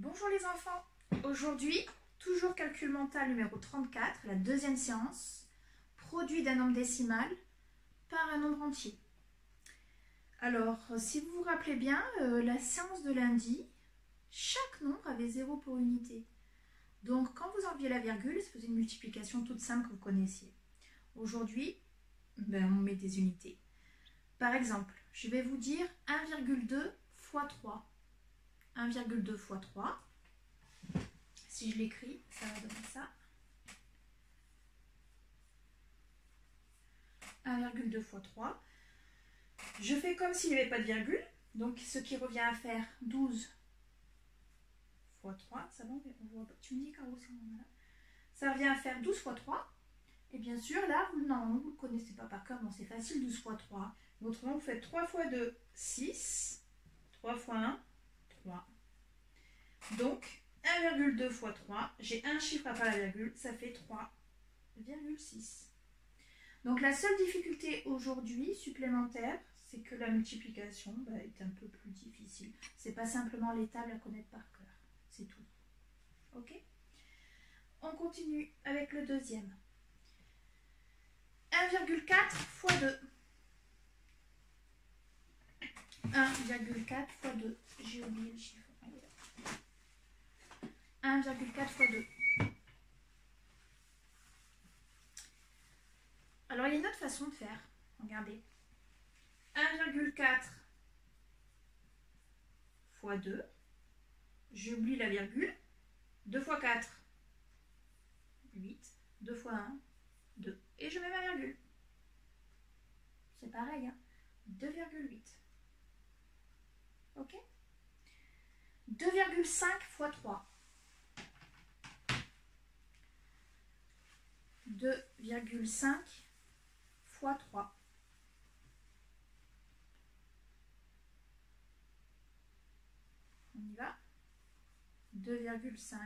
Bonjour les enfants, aujourd'hui, toujours calcul mental numéro 34, la deuxième séance, produit d'un nombre décimal par un nombre entier. Alors, si vous vous rappelez bien, la séance de lundi, chaque nombre avait 0 pour unité. Donc, quand vous enleviez la virgule, ça faisait une multiplication toute simple que vous connaissiez. Aujourd'hui, on met des unités. Par exemple, je vais vous dire 1,2 fois 3. 1,2 fois 3. Si je l'écris, ça va donner ça. 1,2 fois 3. Je fais comme s'il n'y avait pas de virgule. Donc, ce qui revient à faire 12 fois 3. Ça va, on voit pas. Tu me dis, Caro, ça revient à faire 12 fois 3. Et bien sûr, là, vous ne le connaissez pas par cœur. Bon, c'est facile, 12 fois 3. Mais autrement, vous faites 3 fois 2, 6. 3 fois 1, 3. Donc, 1,2 fois 3, j'ai un chiffre après la virgule, ça fait 3,6. Donc la seule difficulté aujourd'hui supplémentaire, c'est que la multiplication est un peu plus difficile. C'est pas simplement les tables à connaître par cœur, c'est tout. Ok? On continue avec le deuxième. 1,4 fois 2. 1,4 fois 2. J'ai oublié le chiffre. 1,4 fois 2. Alors, il y a une autre façon de faire. Regardez. 1,4 fois 2. J'oublie la virgule. 2 fois 4. 8. 2 fois 1. 2. Et je mets ma virgule. C'est pareil, hein. 2,8. Ok? 2,5 fois 3. 2,5 fois 3. On y va. 2,5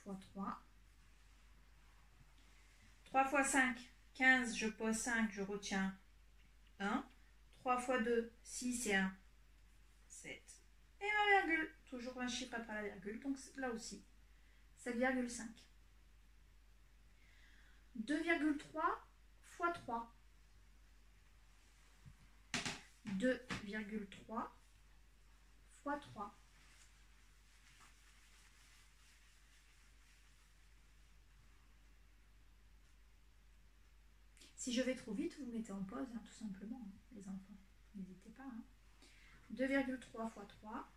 fois 3. 3 fois 5, 15, je pose 5, je retiens 1. 3 fois 2, 6 et 1, 7. Et ma virgule, toujours un chiffre après la virgule, donc là aussi, 7,5. 2,3 fois 3. 2,3 fois 3. Si je vais trop vite, vous mettez en pause, hein, tout simplement, hein, les enfants. N'hésitez pas. Hein. 2,3 fois 3.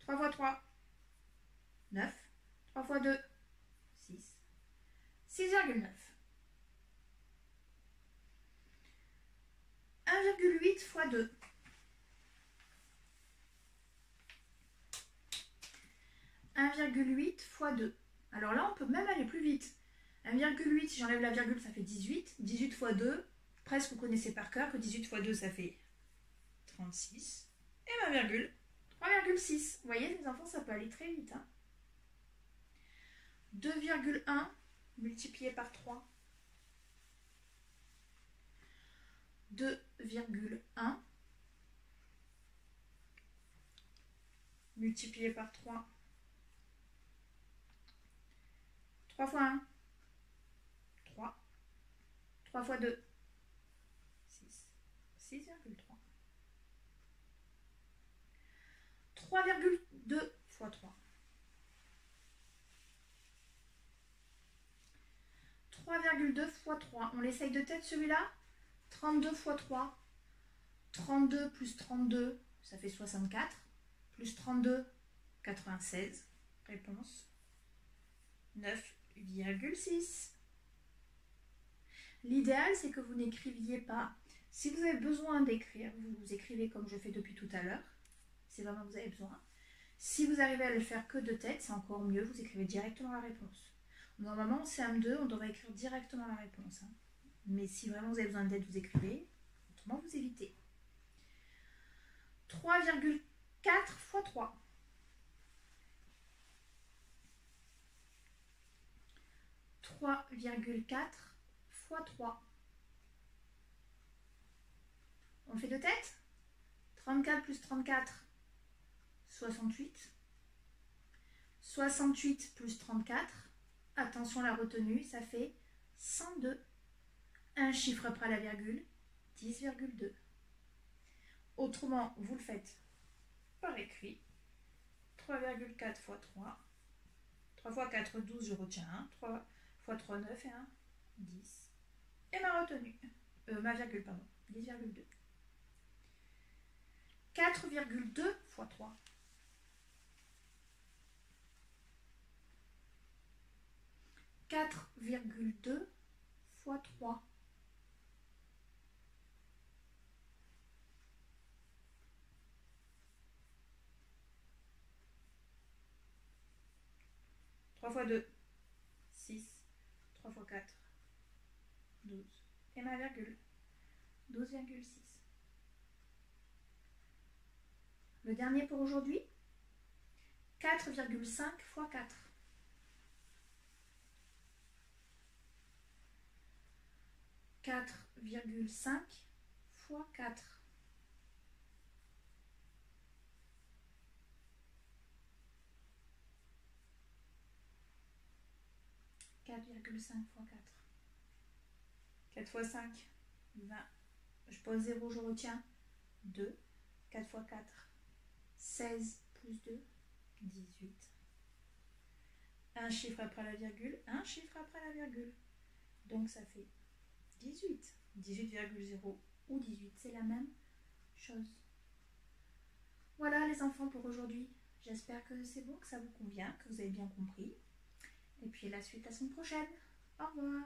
3 fois 3. 9. 3 fois 2, 6. 6,9. 1,8 fois 2. 1,8 fois 2. Alors là, on peut même aller plus vite. 1,8, si j'enlève la virgule, ça fait 18. 18 fois 2, presque vous connaissez par cœur que 18 fois 2, ça fait 36. Et ma virgule, 3,6. Vous voyez, les enfants, ça peut aller très vite. Hein. 2,1 multiplié par 3. 2,1 multiplié par 3. 3 fois 1, 3. 3 fois 2, 6. 6,3. 3,2 fois 3. 3,2 fois 3. On l'essaye de tête celui-là. 32 fois 3. 32 plus 32, ça fait 64. Plus 32, 96. Réponse 9,6. L'idéal, c'est que vous n'écriviez pas. Si vous avez besoin d'écrire, vous écrivez comme je fais depuis tout à l'heure. Si vraiment vous avez besoin. Si vous arrivez à le faire que de tête, c'est encore mieux. Vous écrivez directement la réponse. Normalement, en CM2, on devrait écrire directement la réponse. Hein. Mais si vraiment vous avez besoin d'aide, vous écrivez. Autrement, vous évitez. 3,4 fois 3. 3,4 fois 3. On le fait de tête? 34 plus 34, 68. 68 plus 34, attention la retenue, ça fait 102. Un chiffre après la virgule, 10,2. Autrement, vous le faites par écrit. 3,4 fois 3. 3 fois 4, 12, je retiens 1. 3 fois 3, 9 et 1, 10. Et ma retenue, ma virgule, pardon, 10,2. 4,2 fois 3. 4,2 fois 3. 3 fois 2, 6. 3 fois 4, 12. Et ma virgule, 12,6. Le dernier pour aujourd'hui, 4,5 fois 4. 4,5 fois 4. 4,5 fois 4. 4 fois 5, 20. Je pose 0, je retiens 2. 4 fois 4, 16 plus 2, 18. Un chiffre après la virgule, un chiffre après la virgule. Donc ça fait 18. 18,0 ou 18, c'est la même chose. Voilà les enfants pour aujourd'hui. J'espère que c'est bon, que ça vous convient, que vous avez bien compris. Et puis la suite la semaine prochaine. Au revoir.